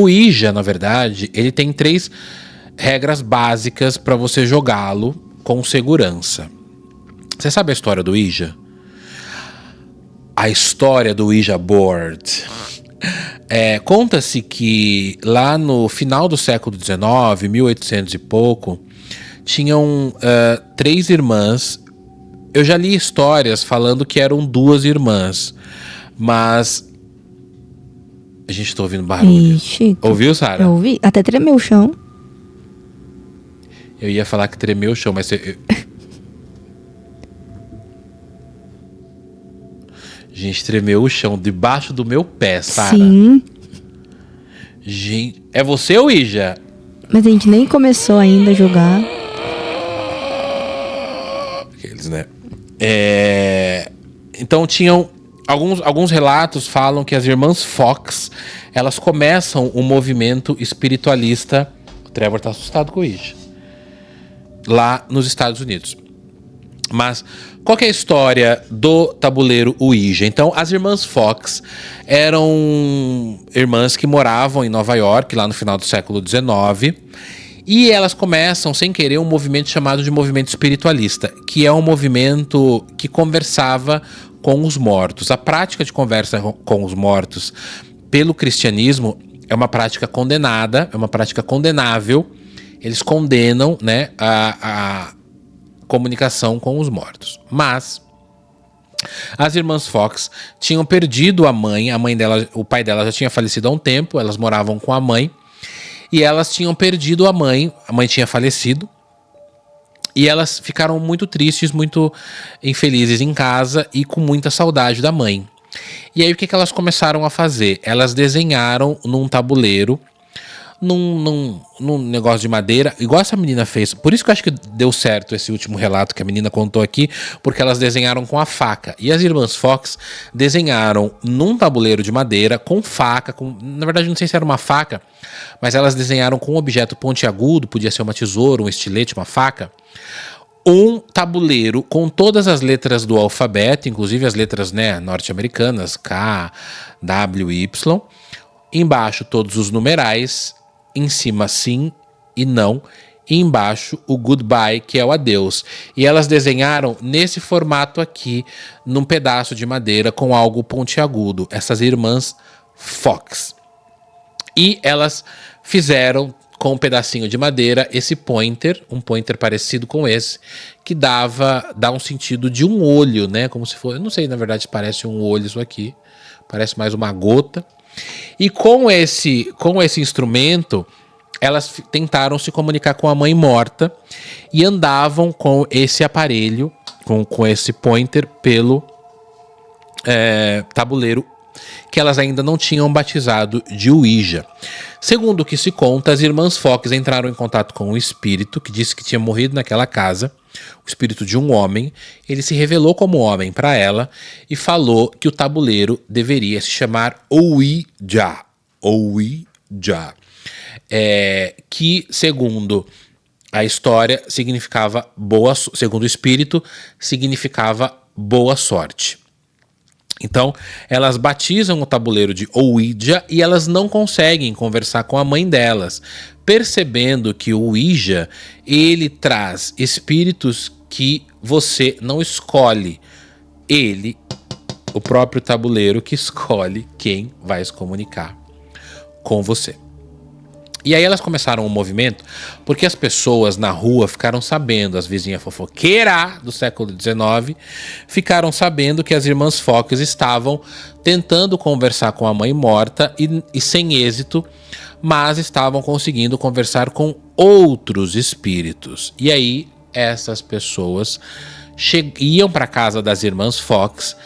O Ouija, na verdade, ele tem 3 regras básicas para você jogá-lo com segurança. Você sabe a história do Ouija? A história do Ouija Board. Conta-se que lá no final do século XIX, 1800 e pouco, tinham 3 irmãs. Eu já li histórias falando que eram 2 irmãs, mas a gente tá ouvindo barulho. Ixi, ouviu, Sara? Eu ouvi, até tremeu o chão. Eu ia falar que tremeu o chão, mas gente, tremeu o chão debaixo do meu pé, Sara. Sim. Gente, é você, Ouija? Mas a gente nem começou ainda a jogar. Aqueles, né? Então tinham alguns relatos falam que as irmãs Fox, elas começam um movimento espiritualista. O Trevor tá assustado com isso. Lá nos Estados Unidos. Mas qual que é a história do tabuleiro Ouija? Então, as irmãs Fox eram irmãs que moravam em Nova York, lá no final do século XIX, e elas começam, sem querer, um movimento chamado de movimento espiritualista, que é um movimento que conversava com os mortos. A prática de conversa com os mortos pelo cristianismo é uma prática condenada, é uma prática condenável. Eles condenam, né, a comunicação com os mortos. Mas as irmãs Fox tinham perdido a mãe dela, o pai dela já tinha falecido há um tempo, elas moravam com a mãe, e elas tinham perdido a mãe tinha falecido, e elas ficaram muito tristes, muito infelizes em casa e com muita saudade da mãe. E aí o que elas começaram a fazer? Elas desenharam num tabuleiro, num negócio de madeira, igual essa menina fez. Por isso que eu acho que deu certo esse último relato que a menina contou aqui, porque elas desenharam com a faca. E as irmãs Fox desenharam num tabuleiro de madeira com faca, na verdade não sei se era uma faca, mas elas desenharam com um objeto pontiagudo, podia ser uma tesoura, um estilete, uma faca, um tabuleiro com todas as letras do alfabeto, inclusive as letras, né, norte-americanas, K, W, Y, embaixo todos os numerais, em cima sim e não, e embaixo o goodbye, que é o adeus. E elas desenharam nesse formato aqui, num pedaço de madeira com algo pontiagudo, essas irmãs Fox. E elas fizeram com um pedacinho de madeira esse pointer, um pointer parecido com esse, que dá um sentido de um olho, né? Como se fosse, eu não sei, na verdade parece um olho isso aqui, parece mais uma gota. E com esse instrumento, elas tentaram se comunicar com a mãe morta e andavam com esse aparelho, com esse pointer pelo tabuleiro, que elas ainda não tinham batizado de Ouija. Segundo o que se conta, as irmãs Fox entraram em contato com um espírito que disse que tinha morrido naquela casa, o espírito de um homem. Ele se revelou como homem para ela e falou que o tabuleiro deveria se chamar Ouija. Ouija. Que, segundo a história, significava segundo o espírito, significava boa sorte. Então, elas batizam o tabuleiro de Ouija e elas não conseguem conversar com a mãe delas, percebendo que o Ouija, ele traz espíritos que você não escolhe. Ele, o próprio tabuleiro, que escolhe quem vai se comunicar com você. E aí elas começaram um movimento porque as pessoas na rua ficaram sabendo, as vizinhas fofoqueiras do século XIX ficaram sabendo que as irmãs Fox estavam tentando conversar com a mãe morta e sem êxito, mas estavam conseguindo conversar com outros espíritos. E aí essas pessoas iam para a casa das irmãs Fox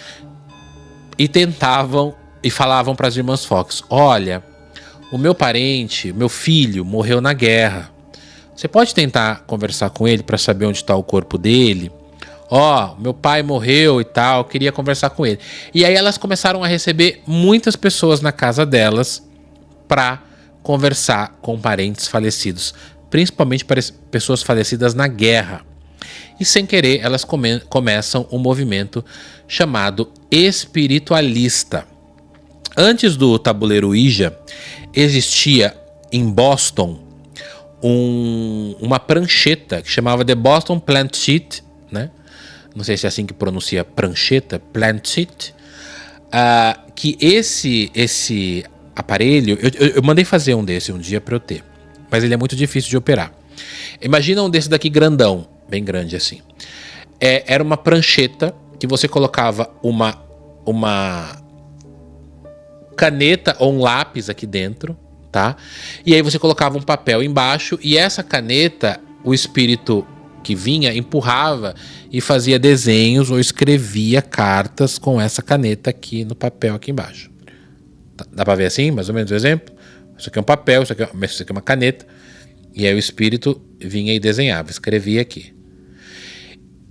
e tentavam e falavam para as irmãs Fox: olha, o meu parente, meu filho, morreu na guerra. Você pode tentar conversar com ele para saber onde está o corpo dele? Meu pai morreu e tal, queria conversar com ele. E aí elas começaram a receber muitas pessoas na casa delas para conversar com parentes falecidos, principalmente para pessoas falecidas na guerra. E sem querer, elas começam um movimento chamado espiritualista. Antes do tabuleiro Ouija, existia em Boston uma prancheta que chamava The Boston Planchette, né? Não sei se é assim que pronuncia prancheta, Planchette. Que esse aparelho, eu mandei fazer um desse um dia para eu ter, mas ele é muito difícil de operar. Imagina um desse daqui grandão, bem grande assim. Era uma prancheta que você colocava uma caneta ou um lápis aqui dentro, tá? E aí você colocava um papel embaixo e essa caneta, o espírito que vinha empurrava e fazia desenhos ou escrevia cartas com essa caneta aqui no papel aqui embaixo. Dá pra ver assim, mais ou menos o exemplo? Isso aqui é um papel, isso aqui é uma caneta. E aí o espírito vinha e desenhava, escrevia aqui.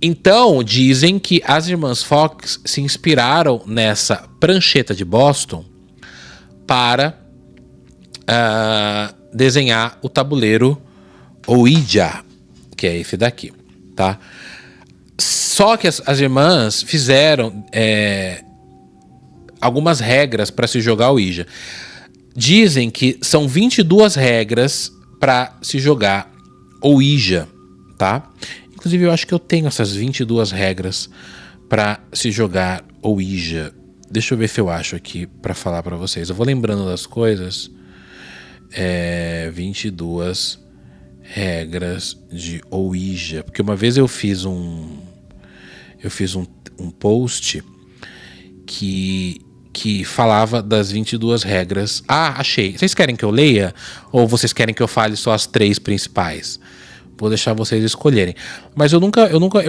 Então, dizem que as irmãs Fox se inspiraram nessa prancheta de Boston para desenhar o tabuleiro Ouija, que é esse daqui, tá? Só que as irmãs fizeram algumas regras para se jogar Ouija. Dizem que são 22 regras para se jogar Ouija, tá? Inclusive, eu acho que eu tenho essas 22 regras para se jogar Ouija. Deixa eu ver se eu acho aqui para falar para vocês. Eu vou lembrando das coisas. 22 regras de Ouija. Porque uma vez eu fiz um post que falava das 22 regras. Achei. Vocês querem que eu leia? Ou vocês querem que eu fale só as 3 principais? Vou deixar vocês escolherem. Mas eu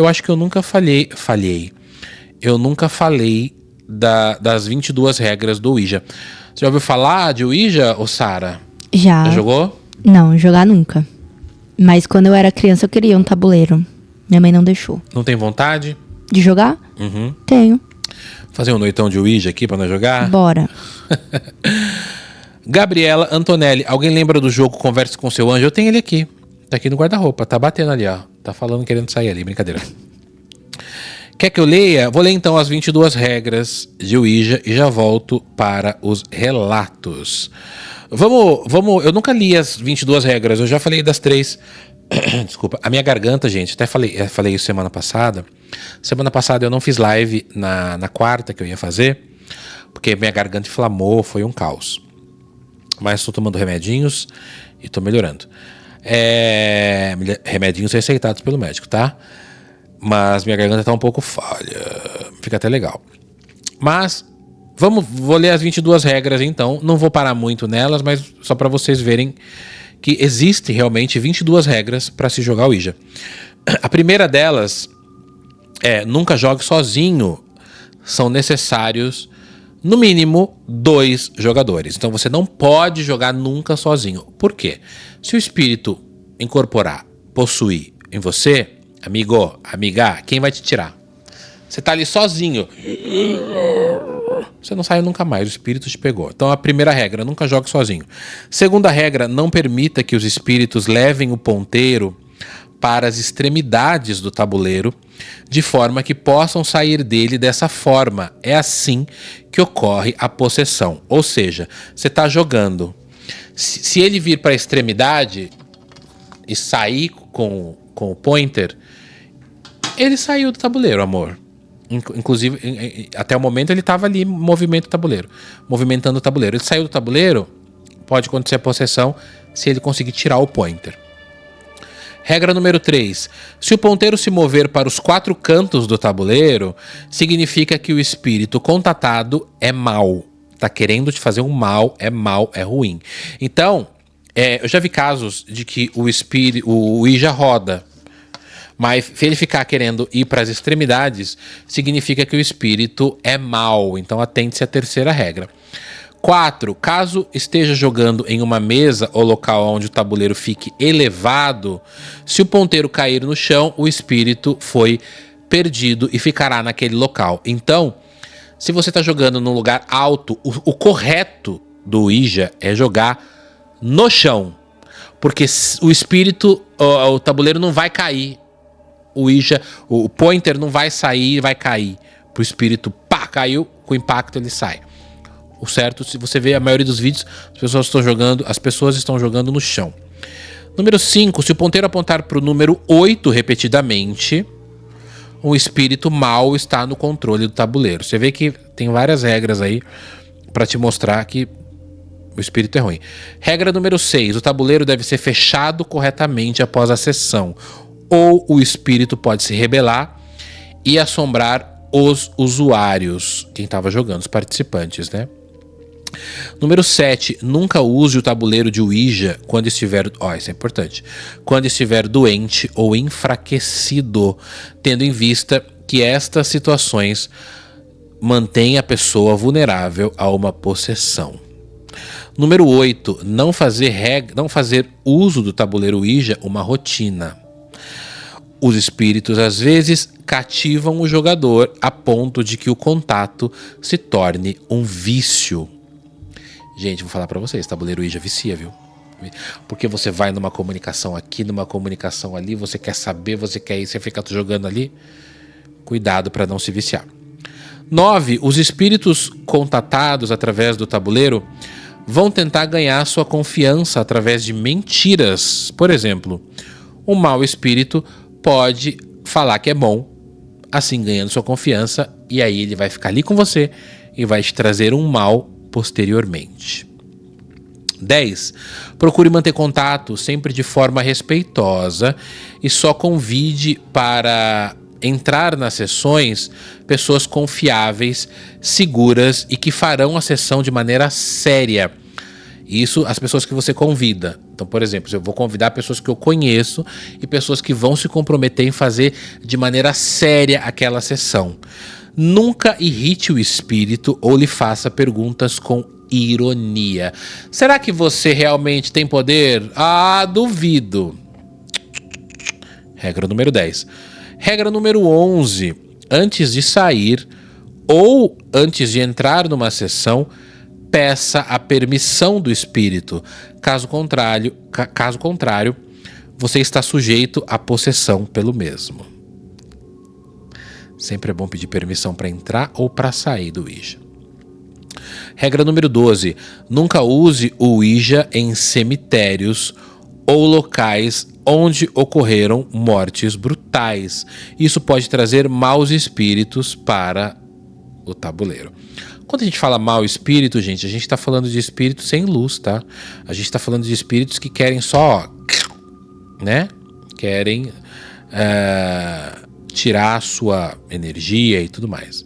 acho que eu nunca falhei. Eu nunca falei das 22 regras do Ouija. Você já ouviu falar de Ouija, ô Sara? Já. Já jogou? Não, jogar nunca. Mas quando eu era criança eu queria um tabuleiro. Minha mãe não deixou. Não tem vontade? De jogar? Uhum. Tenho. Fazer um noitão de Ouija aqui pra nós jogar? Bora. Gabriela Antonelli, alguém lembra do jogo Converse com Seu Anjo? Eu tenho ele aqui. Tá aqui no guarda-roupa, tá batendo ali, ó. Tá falando, querendo sair ali, brincadeira. Quer que eu leia? Vou ler então as 22 regras de Ouija e já volto para os relatos. Vamos, eu nunca li as 22 regras, eu já falei das 3. Desculpa, a minha garganta, gente, até falei isso semana passada. Semana passada eu não fiz live na quarta que eu ia fazer, porque minha garganta inflamou, foi um caos. Mas estou tomando remedinhos e estou melhorando. Remedinhos receitados pelo médico, tá? Mas minha garganta tá um pouco falha. Fica até legal. Mas vou ler as 22 regras então. Não vou parar muito nelas, mas só para vocês verem que existe realmente 22 regras para se jogar Ouija. A primeira delas é: nunca jogue sozinho. São necessários no mínimo 2 jogadores. Então você não pode jogar nunca sozinho. Por quê? Se o espírito incorporar, possuir em você, amigo, amiga, quem vai te tirar? Você tá ali sozinho. Você não sai nunca mais, o espírito te pegou. Então a primeira regra, nunca jogue sozinho. Segunda regra, não permita que os espíritos levem o ponteiro para as extremidades do tabuleiro, de forma que possam sair dele dessa forma. É assim que ocorre a possessão. Ou seja, você está jogando. Se ele vir para a extremidade e sair com o pointer, ele saiu do tabuleiro, amor. Inclusive, até o momento ele estava ali movimentando o tabuleiro. Ele saiu do tabuleiro, pode acontecer a possessão se ele conseguir tirar o pointer. Regra número 3. Se o ponteiro se mover para os 4 cantos do tabuleiro, significa que o espírito contatado é mau. Tá querendo te fazer um mal, é ruim. Então, eu já vi casos de que o Ouija roda, mas se ele ficar querendo ir para as extremidades, significa que o espírito é mau. Então, atente-se à terceira regra. 4. Caso esteja jogando em uma mesa ou local onde o tabuleiro fique elevado, se o ponteiro cair no chão, o espírito foi perdido e ficará naquele local. Então, se você está jogando num lugar alto, o correto do Ouija é jogar no chão. Porque o espírito, o tabuleiro não vai cair. O Ouija, o pointer não vai sair e vai cair. Pro espírito, pá, caiu, com impacto ele sai. O certo, se você vê a maioria dos vídeos, as pessoas estão jogando no chão. Número 5, se o ponteiro apontar para o número 8 repetidamente, o espírito mau está no controle do tabuleiro. Você vê que tem várias regras aí para te mostrar que o espírito é ruim. Regra número 6, o tabuleiro deve ser fechado corretamente após a sessão, ou o espírito pode se rebelar e assombrar os usuários, quem estava jogando, os participantes, né? Número 7, nunca use o tabuleiro de Ouija quando estiver... isso é importante. Quando estiver doente ou enfraquecido, tendo em vista que estas situações mantêm a pessoa vulnerável a uma possessão. Número 8, não fazer uso do tabuleiro Ouija uma rotina. Os espíritos, às vezes, cativam o jogador a ponto de que o contato se torne um vício. Gente, vou falar pra vocês, tabuleiro Ouija vicia, viu? Porque você vai numa comunicação aqui, numa comunicação ali, você quer saber, você quer ir, você fica jogando ali. Cuidado para não se viciar. 9, os espíritos contatados através do tabuleiro vão tentar ganhar sua confiança através de mentiras. Por exemplo, um mau espírito pode falar que é bom, assim ganhando sua confiança, e aí ele vai ficar ali com você e vai te trazer um mal posteriormente. 10. Procure manter contato sempre de forma respeitosa e só convide para entrar nas sessões pessoas confiáveis, seguras e que farão a sessão de maneira séria. Isso as pessoas que você convida. Então, por exemplo, eu vou convidar pessoas que eu conheço e pessoas que vão se comprometer em fazer de maneira séria aquela sessão. Nunca irrite o espírito ou lhe faça perguntas com ironia. Será que você realmente tem poder? Duvido. Regra número 10. Regra número 11. Antes de sair ou antes de entrar numa sessão, peça a permissão do espírito. Caso contrário, você está sujeito à possessão pelo mesmo. Sempre é bom pedir permissão para entrar ou para sair do Ouija. Regra número 12. Nunca use o Ouija em cemitérios ou locais onde ocorreram mortes brutais. Isso pode trazer maus espíritos para o tabuleiro. Quando a gente fala mau espírito, gente, a gente está falando de espíritos sem luz, tá? A gente está falando de espíritos que querem só, né? Querem tirar a sua energia e tudo mais.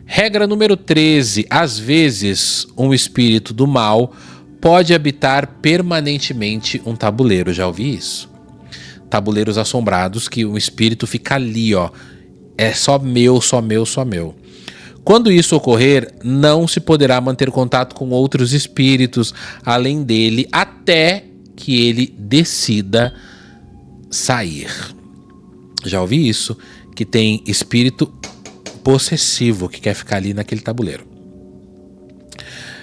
Regra número 13. Às vezes, um espírito do mal pode habitar permanentemente um tabuleiro. Já ouvi isso? Tabuleiros assombrados que o espírito fica ali, ó. É só meu, só meu, só meu. Quando isso ocorrer, não se poderá manter contato com outros espíritos além dele até que ele decida sair. Já ouvi isso, que tem espírito possessivo que quer ficar ali naquele tabuleiro.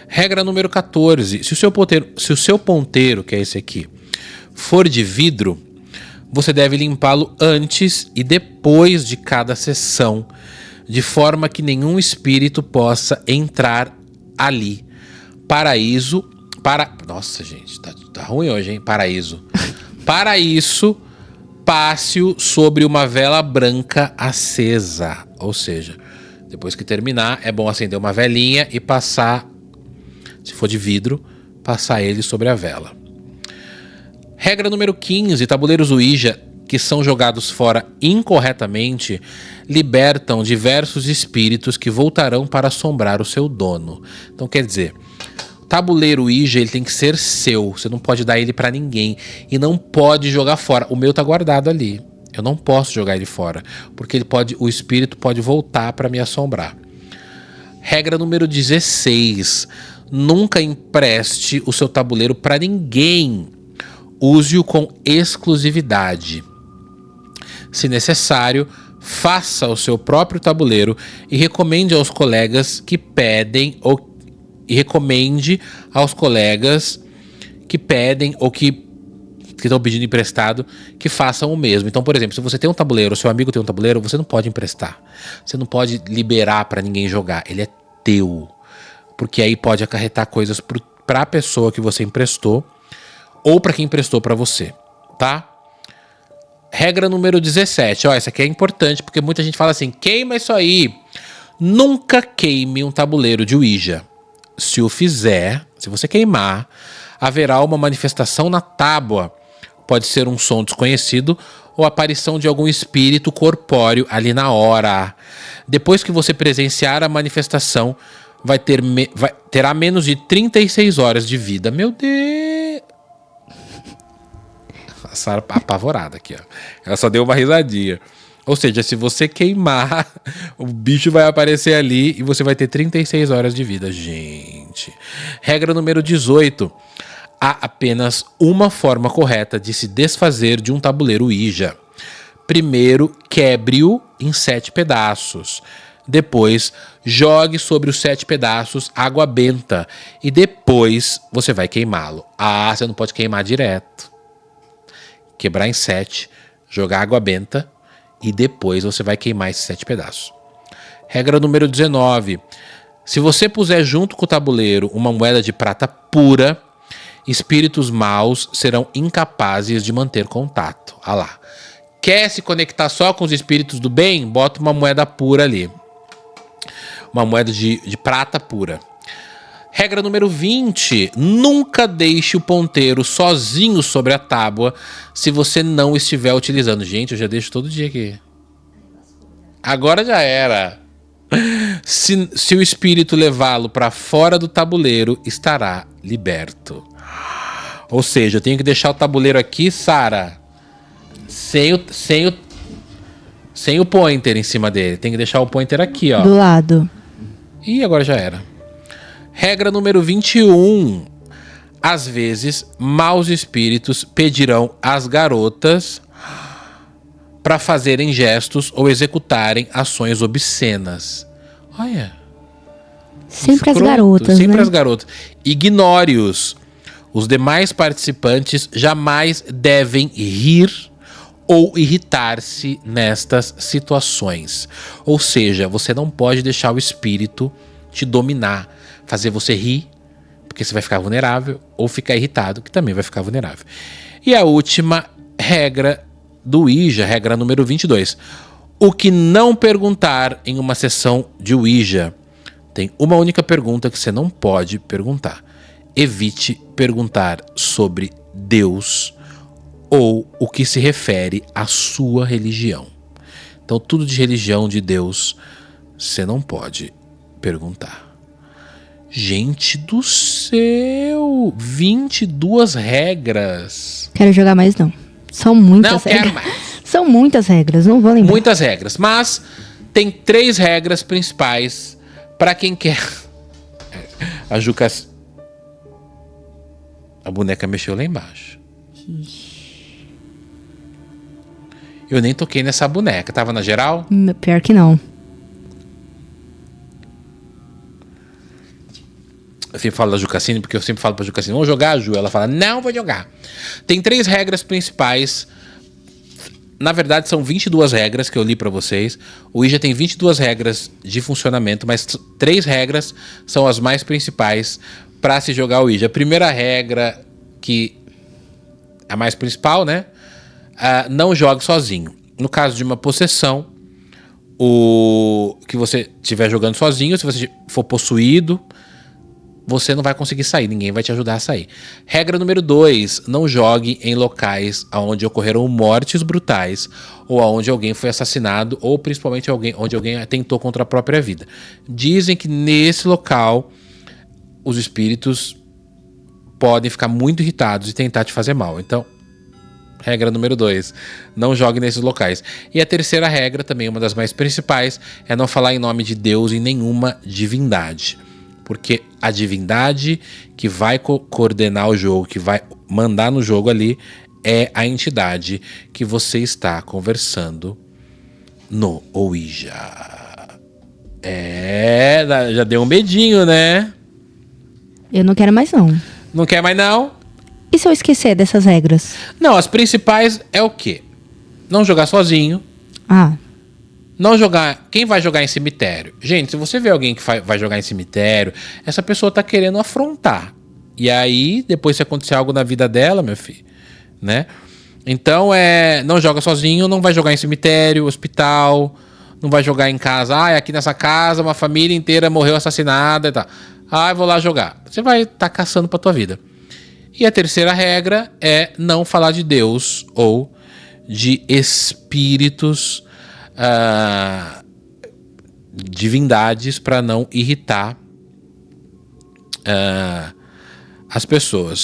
Regra número 14. Se o seu ponteiro, que é esse aqui, for de vidro, você deve limpá-lo antes e depois de cada sessão, de forma que nenhum espírito possa entrar ali. Nossa, gente, tá ruim hoje, hein? Paraíso. Para isso, passe-o sobre uma vela branca acesa. Ou seja, depois que terminar, é bom acender uma velinha e passar, se for de vidro, passar ele sobre a vela. Regra número 15. Tabuleiros Ouija que são jogados fora incorretamente libertam diversos espíritos que voltarão para assombrar o seu dono. Então, quer dizer, o tabuleiro Ouija, ele tem que ser seu. Você não pode dar ele para ninguém e não pode jogar fora. O meu tá guardado ali. Eu não posso jogar ele fora, porque o espírito pode voltar para me assombrar. Regra número 16. Nunca empreste o seu tabuleiro para ninguém. Use-o com exclusividade. Se necessário, faça o seu próprio tabuleiro e recomende aos colegas que pedem ou que estão pedindo emprestado, que façam o mesmo. Então, por exemplo, se você tem um tabuleiro, o seu amigo tem um tabuleiro, você não pode emprestar. Você não pode liberar para ninguém jogar. Ele é teu. porque aí pode acarretar coisas para a pessoa que você emprestou ou para quem emprestou para você, tá? Regra número 17. Ó, essa aqui é importante porque muita gente fala assim: queima isso aí. Nunca queime um tabuleiro de Ouija. Se o fizer, se você queimar, haverá uma manifestação na tábua. Pode ser um som desconhecido ou a aparição de algum espírito corpóreo ali na hora. Depois que você presenciar a manifestação, terá menos de 36 horas de vida. Meu Deus! A Sara apavorada aqui, ó. Ela só deu uma risadinha. Ou seja, se você queimar, o bicho vai aparecer ali e você vai ter 36 horas de vida, gente. Regra número 18. Há apenas uma forma correta de se desfazer de um tabuleiro Ouija. Primeiro, quebre-o em 7 pedaços. Depois, jogue sobre os 7 pedaços água benta. E depois, você vai queimá-lo. Ah, você não pode queimar direto. Quebrar em 7, jogar água benta. E depois, você vai queimar esses 7 pedaços. Regra número 19. Se você puser junto com o tabuleiro uma moeda de prata pura, espíritos maus serão incapazes de manter contato. Ah lá. Quer se conectar só com os espíritos do bem? Bota uma moeda pura ali. Uma moeda de prata pura. Regra número 20. Nunca deixe o ponteiro sozinho sobre a tábua se você não estiver utilizando. Gente, eu já deixo todo dia aqui. Agora já era. Se o espírito levá-lo para fora do tabuleiro, estará liberto. Ou seja, eu tenho que deixar o tabuleiro aqui, Sara, sem o pointer em cima dele. Tem que deixar o pointer aqui, ó. Do lado. Ih, agora já era. Regra número 21. Às vezes, maus espíritos pedirão às garotas para fazerem gestos ou executarem ações obscenas. Olha. Sempre as garotas, sempre né? as garotas. Ignore-os. Os demais participantes jamais devem rir ou irritar-se nestas situações. Ou seja, você não pode deixar o espírito te dominar, fazer você rir, porque você vai ficar vulnerável, ou ficar irritado, que também vai ficar vulnerável. E a última regra do Ouija, regra número 22. O que não perguntar em uma sessão de Ouija? Tem uma única pergunta que você não pode perguntar. Evite perguntar sobre Deus ou o que se refere à sua religião. Então, tudo de religião, de Deus, você não pode perguntar. Gente do céu! 22 regras. Quero jogar mais, não. São muitas Não regras. quero mais. São muitas regras, não vou lembrar. Muitas regras, mas tem 3 regras principais para quem quer. A Juca... A boneca mexeu lá embaixo. Eu nem toquei nessa boneca. Tava na geral? Pior que não. Eu sempre falo da Jucassine, porque eu sempre falo pra Jucassine, vamos jogar, Ju? Ela fala, não vou jogar. Tem 3 regras principais. Na verdade, são 22 regras que eu li pra vocês. O Ouija tem 22 regras de funcionamento, mas 3 regras são as mais principais para se jogar o Ouija. A primeira regra, que é a mais principal, né? Não jogue sozinho. No caso de uma possessão, que você estiver jogando sozinho, se você for possuído, você não vai conseguir sair, ninguém vai te ajudar a sair. Regra número 2, não jogue em locais onde ocorreram mortes brutais, ou onde alguém foi assassinado, ou principalmente onde alguém atentou contra a própria vida. Dizem que nesse local os espíritos podem ficar muito irritados e tentar te fazer mal. Então, regra número 2, não jogue nesses locais. E a terceira regra, também uma das mais principais, é não falar em nome de Deus e nenhuma divindade. Porque a divindade que vai coordenar o jogo, que vai mandar no jogo ali, é a entidade que você está conversando no Ouija. Já deu um medinho, né? Eu não quero mais, não. Não quer mais, não? E se eu esquecer dessas regras? Não, as principais é o quê? Não jogar sozinho. Não jogar. Quem vai jogar em cemitério? Gente, se você vê alguém que vai jogar em cemitério, essa pessoa tá querendo afrontar. E aí, depois se acontecer algo na vida dela, meu filho, né? Então, não joga sozinho, não vai jogar em cemitério, hospital, não vai jogar em casa. Ah, aqui nessa casa uma família inteira morreu assassinada e tal. Ah, eu vou lá jogar. Você vai estar caçando pra tua vida. E a terceira regra é não falar de Deus ou de espíritos, divindades, para não irritar as pessoas.